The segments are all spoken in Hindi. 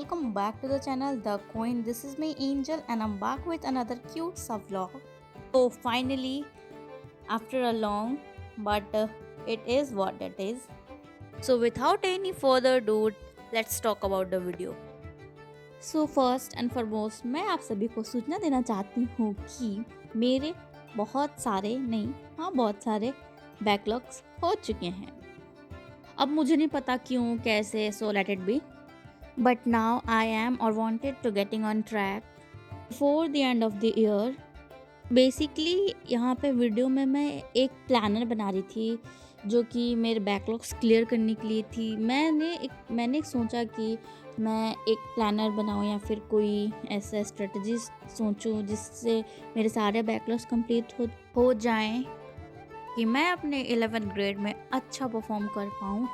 welcome back to the channel The Coin. This is me Angel and I'm back with another cute sub vlog. So finally, after a long, but it is what it is. So without any further ado, let's talk about the video. So first and foremost, मैं आप सभी को सूचना देना चाहती हूँ कि मेरे बहुत सारे बैकलॉग्स हो चुके हैं. अब मुझे नहीं पता क्यों कैसे, so let it be. But now I am or wanted to getting on track before the end of the year. Basically यहाँ पे वीडियो में मैं एक प्लानर बना रही थी जो कि मेरे बैकलॉग्स क्लियर करने के लिए थी. मैंने सोचा कि मैं एक प्लानर बनाऊँ या फिर कोई ऐसा स्ट्रेटजी सोचूं जिससे मेरे सारे बैकलॉग्स कंप्लीट हो जाएं कि मैं अपने 11th ग्रेड में अच्छा परफॉर्म कर पाऊँ.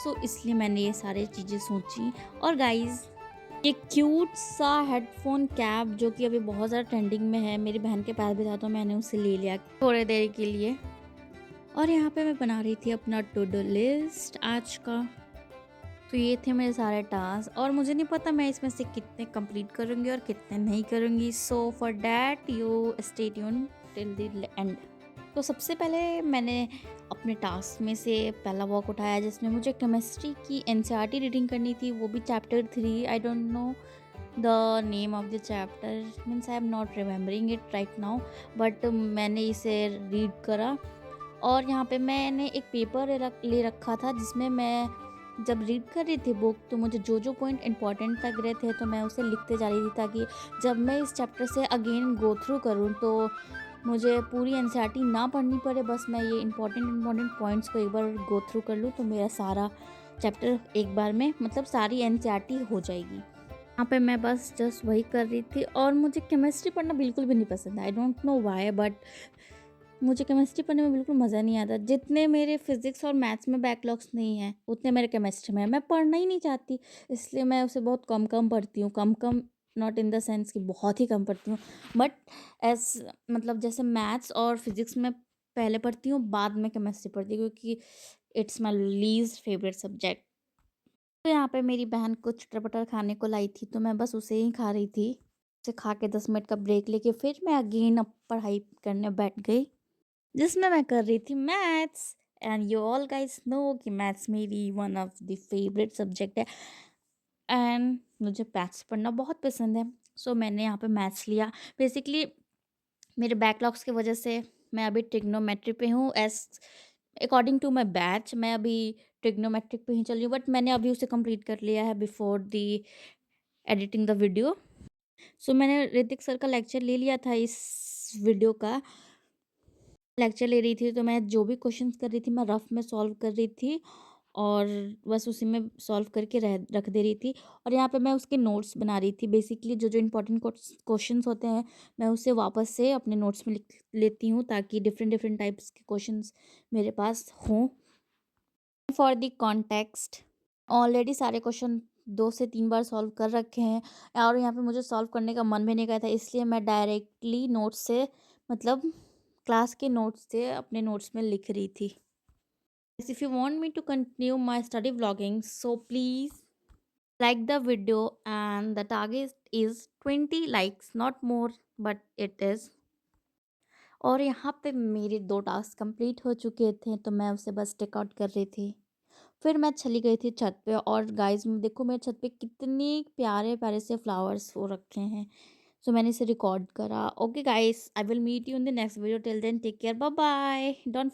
सो इसलिए मैंने ये सारी चीज़ें सोची. और गाइज़, ये क्यूट सा हेडफोन कैप जो कि अभी बहुत ज़्यादा ट्रेंडिंग में है, मेरी बहन के पास भी था तो मैंने उसे ले लिया थोड़ी देर के लिए. और यहाँ पे मैं बना रही थी अपना टू डू लिस्ट आज का. तो ये थे मेरे सारे टास्क और मुझे नहीं पता मैं इसमें से कितने कंप्लीट करूँगी और कितने नहीं करूँगी. So for that you stay tune till the end. तो सबसे पहले मैंने अपने टास्क में से पहला वर्क उठाया जिसमें मुझे केमिस्ट्री की एनसीईआरटी रीडिंग करनी थी, वो भी chapter 3. I don't know the name of the chapter, means I am not remembering it right now, but मैंने इसे रीड करा. और यहाँ पे मैंने एक पेपर ले रखा था जिसमें मैं जब रीड कर रही थी बुक तो मुझे जो जो पॉइंट इंपॉर्टेंट लग रहे थे तो मैं उसे लिखते जा रही थी ताकि जब मैं इस चैप्टर से अगेन गो थ्रू करूँ तो मुझे पूरी एनसीईआरटी ना पढ़नी पड़े, बस मैं ये इंपॉर्टेंट पॉइंट्स को एक बार गो थ्रू कर लूँ तो मेरा सारा चैप्टर एक बार में, मतलब सारी एनसीईआरटी हो जाएगी. यहाँ पे मैं बस जस्ट वही कर रही थी. और मुझे केमिस्ट्री पढ़ना बिल्कुल भी नहीं पसंद है. I don't know why, but मुझे केमिस्ट्री पढ़ने में बिल्कुल मज़ा नहीं आता. जितने मेरे फिज़िक्स और मैथ्स में बैकलॉग्स नहीं हैं उतने मेरे केमिस्ट्री में है. मैं पढ़ना ही नहीं चाहती, इसलिए मैं उसे बहुत कम पढ़ती हूँ. कम नॉट इन द सेंस कि बहुत ही कम पढ़ती हूँ, बट मतलब जैसे मैथ्स और फिज़िक्स में पहले पढ़ती हूँ, बाद में केमिस्ट्री पढ़ती हूँ क्योंकि it's my least favourite subject. तो यहाँ पे मेरी बहन कुछ चटर-पटर खाने को लाई थी तो मैं बस उसे ही खा रही थी. उसे खा के 10 मिनट का ब्रेक लेके फिर मैं अगेन अब पढ़ाई करने बैठ गई जिसमें मैं कर रही थी maths. And you all guys know कि मैथ्स मेरी one of the favourite subject है एंड मुझे मैथ्स पढ़ना बहुत पसंद है. सो मैंने यहाँ पे मैथ्स लिया. बेसिकली मेरे बैकलॉग्स की वजह से मैं अभी ट्रिग्नोमेट्री पे हूँ. As according to my batch मैं अभी ट्रिग्नोमेट्रिक पे ही चल रही हूँ, बट मैंने अभी उसे कंप्लीट कर लिया है before the editing the video. So मैंने ऋतिक सर का लेक्चर ले लिया था. इस वीडियो का लेक्चर ले रही थी तो मैं जो भी क्वेश्चंस कर रही थी मैं रफ में सॉल्व कर रही थी और बस उसी में सॉल्व करके रख दे रही थी. और यहाँ पे मैं उसके नोट्स बना रही थी. बेसिकली जो जो इम्पोर्टेंट क्वेश्चंस होते हैं मैं उसे वापस से अपने नोट्स में लिख लेती हूँ ताकि डिफरेंट टाइप्स के क्वेश्चंस मेरे पास हों. फॉर द कॉन्टेक्स्ट, ऑलरेडी सारे क्वेश्चन 2 से 3 बार सॉल्व कर रखे हैं और यहाँ पे मुझे सॉल्व करने का मन भी नहीं किया था, इसलिए मैं डायरेक्टली नोट्स से, मतलब क्लास के नोट्स से अपने नोट्स में लिख रही थी. If you want me to continue my study vlogging, so please like the video and the target is 20 likes, not more, but it is. और यहाँ पे मेरे 2 टास्क कंप्लीट हो चुके थे तो मैं उसे बस टिक आउट कर रही थी. फिर मैं चली गई थी छत पे और गाइस देखो मेरे छत पे कितने प्यारे प्यारे से फ्लावर्स हो रखे हैं. सो मैंने इसे रिकॉर्ड करा. Okay guys, I will meet you in the next video. Till then take care, bye bye. Don't